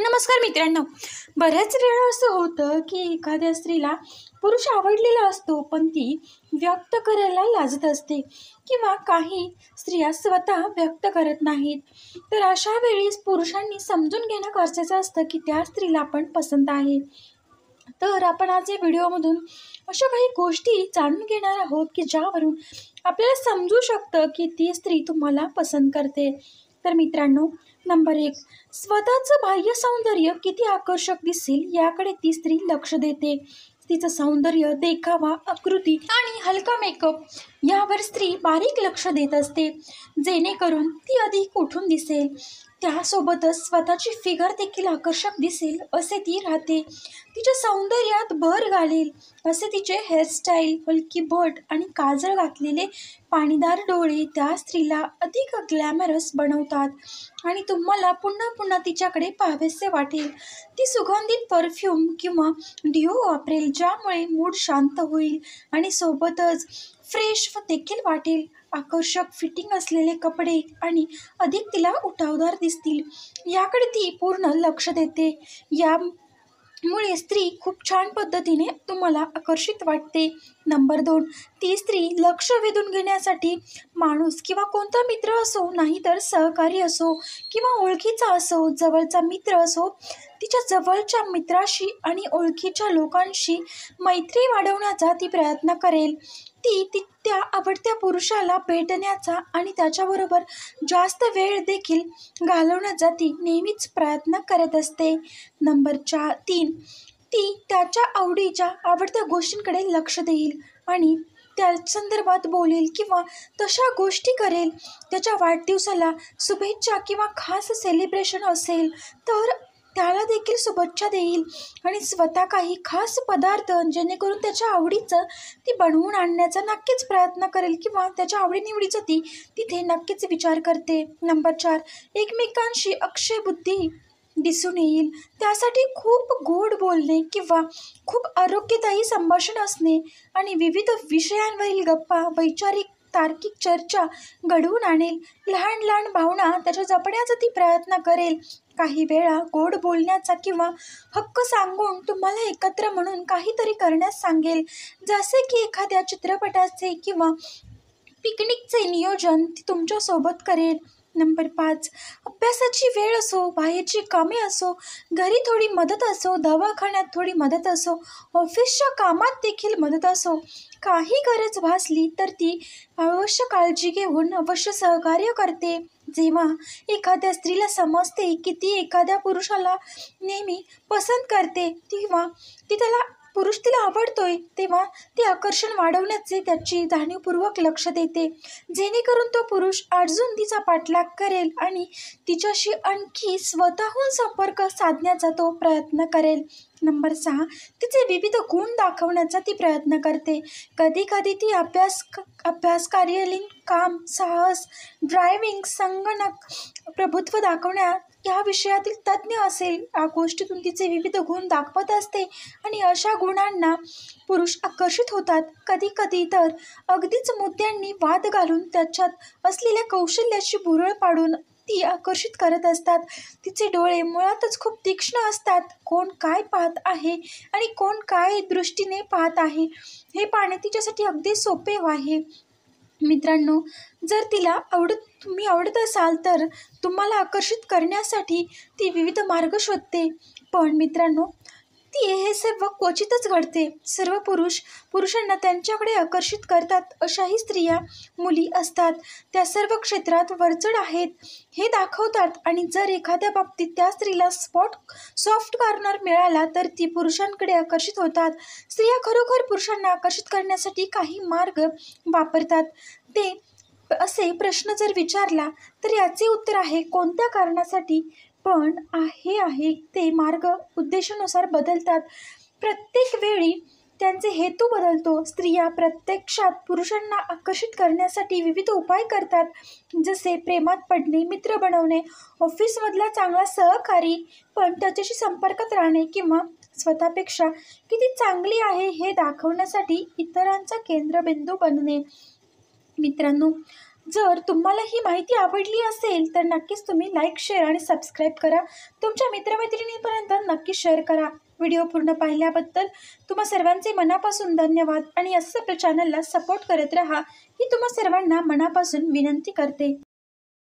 नमस्कार मित्रांनो. बऱ्याच वेळा असं होतं की एखाद्या स्त्रीला पुरुष आवडलेला असतो, पण ती व्यक्त करायला लाजत असते किंवा काही स्त्रिया स्वतः व्यक्त करत नाहीत. तर अशा वेळी पुरुषांनी समजून घेणं गरजेचं असतं की त्या स्त्रीला आपण पसंत आहे. तर आपण आज या व्हिडिओमधून अशा काही गोष्टी जाणून घेणार आहोत की ज्यावरून आपल्याला समजू शकतं की ती स्त्री तुम्हाला पसंत करते. तर मित्रांनो, नंबर 1, स्वतःचं बाह्य सौंदर्य किती आकर्षक दिसेल याकडे ती स्त्री लक्ष देते. तिचं सौंदर्य, देखावा, आकृती आणि हलका मेकअप यावर स्त्री बारीक लक्ष देत असते, जेणेकरून ती अधिक उठून दिसेल. त्यासोबतच स्वतःची फिगर देखील आकर्षक दिसेल असे ती राहते. तिच्या सौंदर्यात भर घालेल असे तिचे हेअरस्टाईल, हलकी बट आणि काजळ घातलेले पाणीदार डोळे त्या स्त्रीला अधिक ग्लॅमरस बनवतात आणि तुम्हाला पुन्हा पुन्हा तिच्याकडे पाहावेसे वाटेल. ती सुगंधित परफ्यूम किंवा डिओ वापरेल, ज्यामुळे मूड शांत होईल आणि सोबतच फ्रेश देखील वाटेल. आकर्षक फिटिंग असलेले कपडे आणि अधिक तिला उठावदार दिसतील याकडे ती पूर्ण लक्ष देते. यामुळे स्त्री खूप छान पद्धतीने तुम्हाला आकर्षित वाटते. नंबर 2, ती स्त्री लक्ष वेधून घेण्यासाठी माणूस किंवा कोणता मित्र असो, नाहीतर सहकारी असो किंवा ओळखीचा असो, जवळचा मित्र असो, तिच्या जवळच्या मित्राशी आणि ओळखीच्या लोकांशी मैत्री वाढवण्याचा ती प्रयत्न करेल. ती त्या आवडत्या पुरुषाला भेटण्याचा आणि त्याच्याबरोबर जास्त वेळ देखील घालवण्याचा ती नेहमीच प्रयत्न करत असते. नंबर 3, ती त्याच्या आवडत्या गोष्टींकडे लक्ष देईल आणि त्या संदर्भात बोलेल किंवा तशा गोष्टी करेल. त्याच्या वाढदिवसाला शुभेच्छा किंवा खास सेलिब्रेशन असेल तर त्याला देखील शुभेच्छा देईल आणि स्वतः काही खास पदार्थ जेणेकरून त्याच्या आवडीचं ती बनवून आणण्याचा नक्कीच प्रयत्न करेल किंवा त्याच्या आवडीनिवडीचा ती तिथे नक्कीच विचार करते. नंबर 4, एकमेकांशी अक्षय बुद्धी दिसून येईल. त्यासाठी खूप गोड बोलणे किंवा खूप आरोग्यदायी संभाषण असणे आणि विविध विषयांवरील गप्पा, वैचारिक तार्किक चर्चा घडवून आणेल. लहान लहान भावना त्याच्या जपण्याचा ती प्रयत्न करेल. काही वेळा गोड बोलण्याचा किंवा हक्क सांगून तुम्हाला एकत्र म्हणून काहीतरी करण्यास सांगेल, जसे की एखाद्या चित्रपटाचे किंवा पिकनिकचे नियोजन ती तुमच्यासोबत करेल. नंबर 5, अभ्यासाची वेळ असो, बाहेरची कामे असो, घरी थोडी मदत असो, दवाखान्यात थोडी मदत असो, ऑफिसच्या कामात देखील मदत असो, काही गरज भासली तर ती अवश्य काळजी घेऊन अवश्य सहकार्य करते. जेव्हा एखाद्या स्त्रीला समजते की ती एखाद्या पुरुषाला नेहमी पसंत करते तेव्हा पुरुष तिला आवडतोय, तेव्हा ती आकर्षण वाढवण्याचे त्याची जाणीवपूर्वक लक्ष देते, जेणेकरून तो पुरुष अजून तिचा पाठलाग करेल आणि तिच्याशी आणखी स्वतःहून संपर्क साधण्याचा तो प्रयत्न करेल. नंबर 6, तिचे विविध गुण दाखवण्याचा ती प्रयत्न करते. कधी कधी ती अभ्यास, कार्यालयीन काम, साहस, ड्रायव्हिंग, संगणक प्रभुत्व दाखवण्या या विषयातील तज्ज्ञ असेल. या गोष्टीतून तिचे विविध गुण दाखवत असते आणि अशा गुणांना पुरुष आकर्षित होतात. कधी कधी तर अगदीच मुद्द्यांनी वाद घालून त्याच्यात असलेल्या कौशल्याची भुरळ पाडून ती आकर्षित करत असतात. तिचे डोळे मुळातच खूप तीक्ष्ण असतात. कोण काय पाहत आहे आणि कोण काय दृष्टीने पाहत आहे हे पाहणे तिच्यासाठी अगदी सोपे आहे. मित्रांनो, जर तुम्ही आवडत असाल तर तुम्हाला आकर्षित करण्यासाठी ती विविध मार्ग शोधते. पण मित्रांनो, हे सर्व क्वचितच घडते. सर्व पुरुषांना त्यांच्याकडे आकर्षित करतात अशाही स्त्रिया, मुली असतात. त्या सर्व क्षेत्रात वरचढ आहेत हे दाखवतात आणि जर एखाद्या बाबतीत त्या स्त्रीला सॉफ्ट कॉर्नर मिळाला तर ती पुरुषांकडे आकर्षित होतात. स्त्रिया खरोखर पुरुषांना आकर्षित करण्यासाठी काही मार्ग वापरतात. ते असे प्रश्न जर विचारला तर याचे उत्तर आहे कोणत्या कारणासाठी, पण ते मार्ग उद्देशानुसार बदलतात. प्रत्येक वेळी त्यांचे हेतू बदलतो. स्त्रिया प्रत्यक्षात पुरुषांना आकर्षित करण्यासाठी विविध उपाय करतात, जसे प्रेमात पडणे, मित्र बनवणे, ऑफिसमधला चांगला सहकारी पण त्याच्याशी संपर्कात राहणे किंवा स्वतःपेक्षा किती चांगली आहे हे दाखवण्यासाठी इतरांचा केंद्रबिंदू बनणे. मित्रांनो, जर तुम्हाला ही माहिती आवडली असेल तर नक्कीच तुम्ही लाईक, शेअर आणि सबस्क्राईब करा. तुमच्या मित्रमैत्रिणींपर्यंत नक्की शेअर करा. व्हिडिओ पूर्ण पाहिल्याबद्दल तुम्हा सर्वांचे मनापासून धन्यवाद आणि असंच आपल्या चॅनलला सपोर्ट करत राहा ही तुम्हा सर्वांना मनापासून विनंती करते.